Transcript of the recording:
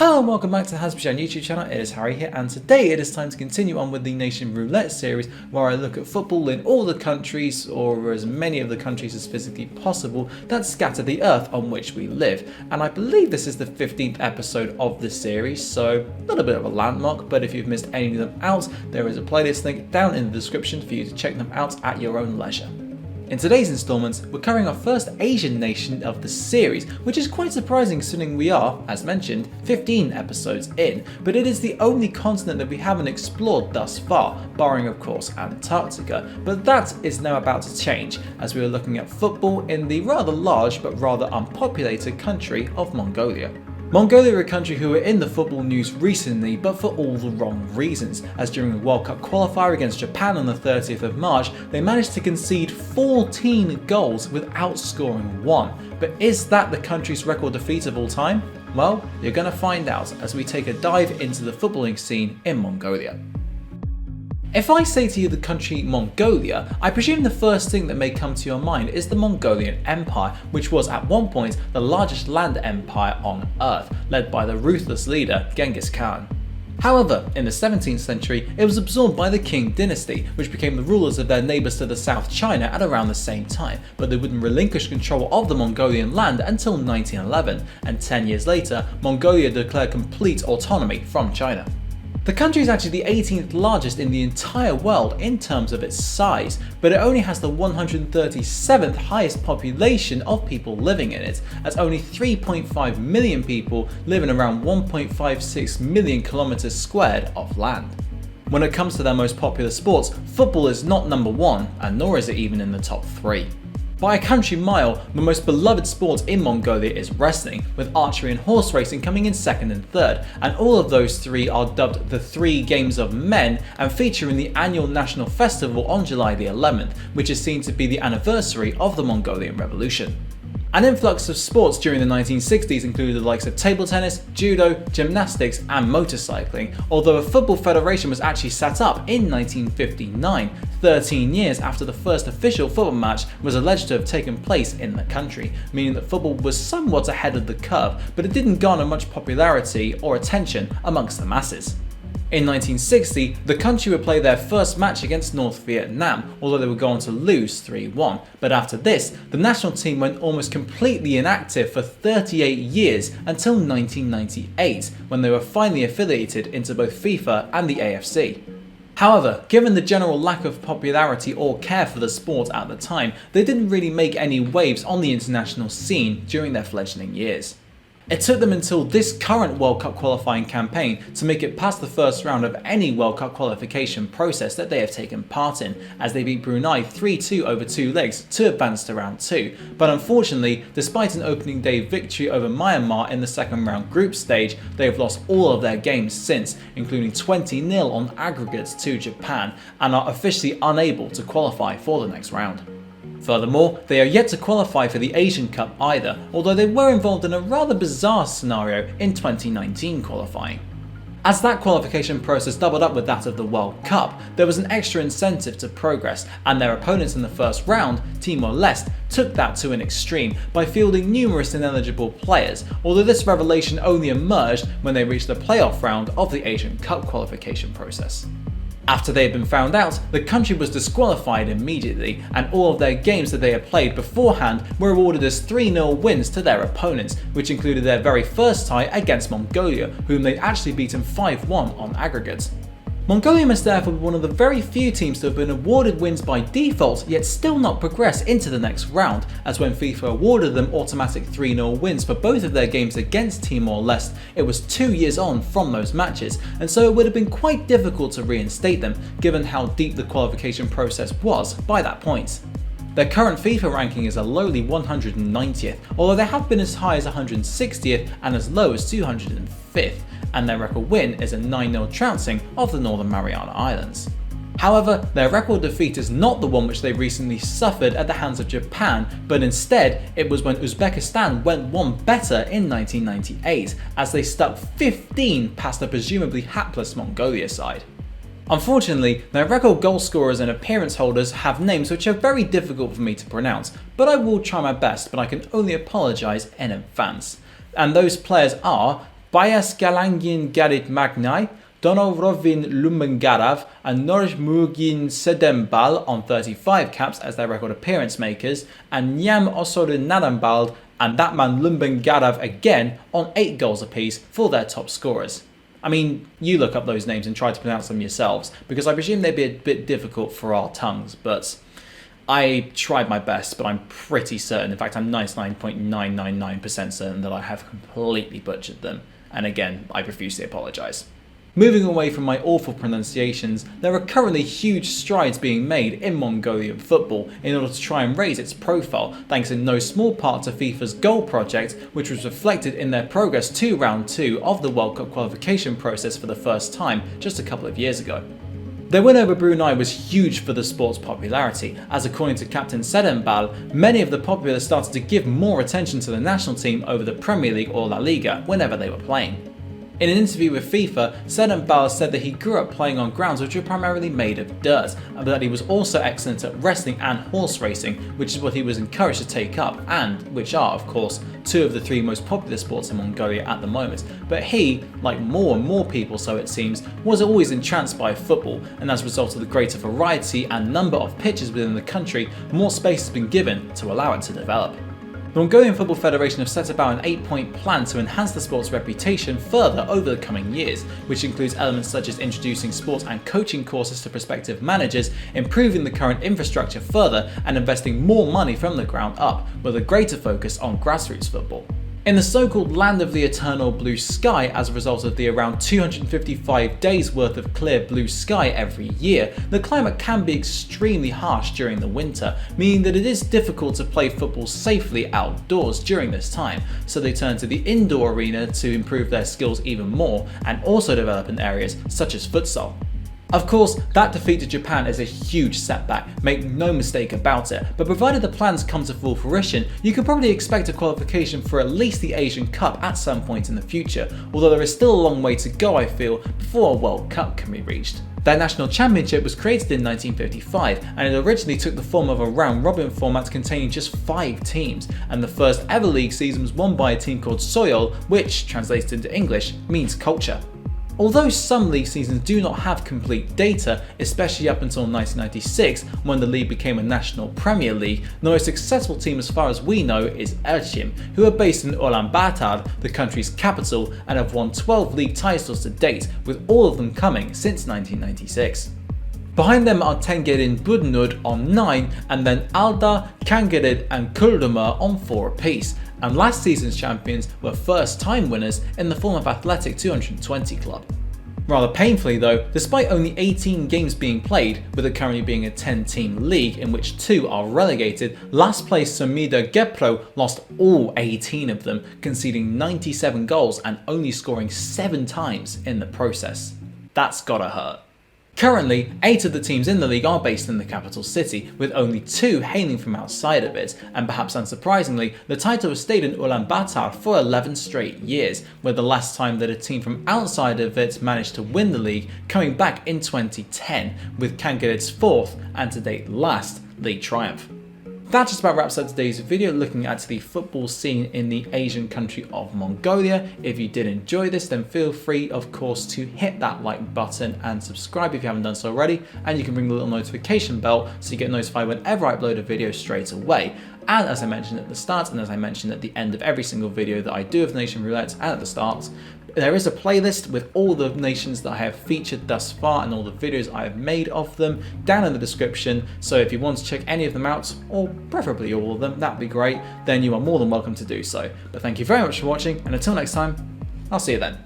Hello and welcome back to the Hazzabhajan YouTube channel. It is Harry here, and today it is time to continue on with the Nation Roulette series, where I look at football in all the countries, or as many of the countries as physically possible, that scatter the earth on which we live. And I believe this is the 15th episode of the series, so a little bit of a landmark, but if you've missed any of them out, there is a playlist link down in the description for you to check them out at your own leisure. In today's installment, we're covering our first Asian nation of the series, which is quite surprising considering we are, as mentioned, 15 episodes in, but it is the only continent that we haven't explored thus far, barring of course Antarctica, but that is now about to change, as we are looking at football in the rather large but rather unpopulated country of Mongolia. Mongolia are a country who were in the football news recently, but for all the wrong reasons, as during the World Cup qualifier against Japan on the 30th of March, they managed to concede 14 goals without scoring one. But is that the country's record defeat of all time? Well, you're going to find out as we take a dive into the footballing scene in Mongolia. If I say to you the country Mongolia, I presume the first thing that may come to your mind is the Mongolian Empire, which was at one point the largest land empire on Earth, led by the ruthless leader Genghis Khan. However, in the 17th century, it was absorbed by the Qing dynasty, which became the rulers of their neighbours to the south, China, at around the same time, but they wouldn't relinquish control of the Mongolian land until 1911, and 10 years later, Mongolia declared complete autonomy from China. The country is actually the 18th largest in the entire world in terms of its size, but it only has the 137th highest population of people living in it, as only 3.5 million people live in around 1.56 million kilometers squared of land. When it comes to their most popular sports, football is not number one, and nor is it even in the top 3. By a country mile, the most beloved sport in Mongolia is wrestling, with archery and horse racing coming in second and third, and all of those three are dubbed the Three Games of Men and feature in the annual national festival on July the 11th, which is seen to be the anniversary of the Mongolian Revolution. An influx of sports during the 1960s included the likes of table tennis, judo, gymnastics and motorcycling, although a football federation was actually set up in 1959, 13 years after the first official football match was alleged to have taken place in the country, meaning that football was somewhat ahead of the curve, but it didn't garner much popularity or attention amongst the masses. In 1960, the country would play their first match against North Vietnam, although they would go on to lose 3-1. But after this, the national team went almost completely inactive for 38 years until 1998, when they were finally affiliated into both FIFA and the AFC. However, given the general lack of popularity or care for the sport at the time, they didn't really make any waves on the international scene during their fledgling years. It took them until this current World Cup qualifying campaign to make it past the first round of any World Cup qualification process that they have taken part in, as they beat Brunei 3-2 over 2 legs to advance to round 2. But unfortunately, despite an opening day victory over Myanmar in the second round group stage, they have lost all of their games since, including 20-0 on aggregates to Japan, and are officially unable to qualify for the next round. Furthermore, they are yet to qualify for the Asian Cup either, although they were involved in a rather bizarre scenario in 2019 qualifying. As that qualification process doubled up with that of the World Cup, there was an extra incentive to progress, and their opponents in the first round, Timor-Leste, took that to an extreme by fielding numerous ineligible players, although this revelation only emerged when they reached the playoff round of the Asian Cup qualification process. After they had been found out, the country was disqualified immediately, and all of their games that they had played beforehand were awarded as 3-0 wins to their opponents, which included their very first tie against Mongolia, whom they'd actually beaten 5-1 on aggregates. Mongolia must therefore be one of the very few teams to have been awarded wins by default, yet still not progress into the next round, as when FIFA awarded them automatic 3-0 wins for both of their games against Timor-Leste, it was 2 years on from those matches, and so it would have been quite difficult to reinstate them, given how deep the qualification process was by that point. Their current FIFA ranking is a lowly 190th, although they have been as high as 160th and as low as 205th, and their record win is a 9-0 trouncing of the Northern Mariana Islands. However, their record defeat is not the one which they recently suffered at the hands of Japan, but instead it was when Uzbekistan went one better in 1998, as they stuck 15 past the presumably hapless Mongolia side. Unfortunately, their record goal scorers and appearance holders have names which are very difficult for me to pronounce, but I will try my best, but I can only apologise in advance. And those players are Bayaskalangin Garit Magnai, Donovrovin Lumengarav and Norjmugin Sedembal on 35 caps as their record appearance makers, and Nyam Osoru Nadambald and that man Lumbengarav again on 8 goals apiece for their top scorers. I mean, you look up those names and try to pronounce them yourselves, because I presume they'd be a bit difficult for our tongues, but I tried my best, but I'm pretty certain, in fact I'm 99.999% certain that I have completely butchered them, and again, I profusely apologise. Moving away from my awful pronunciations, there are currently huge strides being made in Mongolian football in order to try and raise its profile, thanks in no small part to FIFA's goal project, which was reflected in their progress to round 2 of the World Cup qualification process for the first time just a couple of years ago. Their win over Brunei was huge for the sport's popularity, as according to Captain Sedembal, many of the populace started to give more attention to the national team over the Premier League or La Liga whenever they were playing. In an interview with FIFA, Sedembal said that he grew up playing on grounds which were primarily made of dirt, but that he was also excellent at wrestling and horse racing, which is what he was encouraged to take up, and which are, of course, 2 of the 3 most popular sports in Mongolia at the moment. But he, like more and more people so it seems, was always entranced by football, and as a result of the greater variety and number of pitches within the country, more space has been given to allow it to develop. The Mongolian Football Federation have set about an 8-point plan to enhance the sport's reputation further over the coming years, which includes elements such as introducing sports and coaching courses to prospective managers, improving the current infrastructure further, and investing more money from the ground up, with a greater focus on grassroots football. In the so-called land of the eternal blue sky, as a result of the around 255 days worth of clear blue sky every year, the climate can be extremely harsh during the winter, meaning that it is difficult to play football safely outdoors during this time, so they turn to the indoor arena to improve their skills even more, and also develop in areas such as futsal. Of course, that defeat to Japan is a huge setback, make no mistake about it, but provided the plans come to full fruition, you could probably expect a qualification for at least the Asian Cup at some point in the future, although there is still a long way to go, I feel, before a World Cup can be reached. Their national championship was created in 1955, and it originally took the form of a round-robin format containing just 5 teams, and the first ever league season was won by a team called Soyol, which, translated into English, means culture. Although some league seasons do not have complete data, especially up until 1996 when the league became a national Premier League, the most successful team as far as we know is Foulsham, who are based in Ulaanbaatar, the country's capital, and have won 12 league titles to date, with all of them coming since 1996. Behind them are Tengerin Budnud on 9, and then Alda, Kangerid and Kulduma on 4 apiece, and last season's champions were first-time winners in the form of Athletic 220 Club. Rather painfully though, despite only 18 games being played, with it currently being a 10-team league in which 2 are relegated, last place Sumida Gepro lost all 18 of them, conceding 97 goals and only scoring 7 times in the process. That's gotta hurt. Currently, 8 of the teams in the league are based in the capital city, with only 2 hailing from outside of it, and perhaps unsurprisingly, the title has stayed in Ulaanbaatar for 11 straight years, with the last time that a team from outside of it managed to win the league coming back in 2010, with Kangerid's 4th and to date last league triumph. That just about wraps up today's video looking at the football scene in the Asian country of Mongolia. If you did enjoy this, then feel free, of course, to hit that like button and subscribe if you haven't done so already, and you can ring the little notification bell so you get notified whenever I upload a video straight away. And as I mentioned at the start, and as I mentioned at the end of every single video that I do of Nation Roulette and at the start, there is a playlist with all the nations that I have featured thus far and all the videos I have made of them down in the description, so if you want to check any of them out, or preferably all of them, that'd be great, then you are more than welcome to do so. But thank you very much for watching, and until next time, I'll see you then.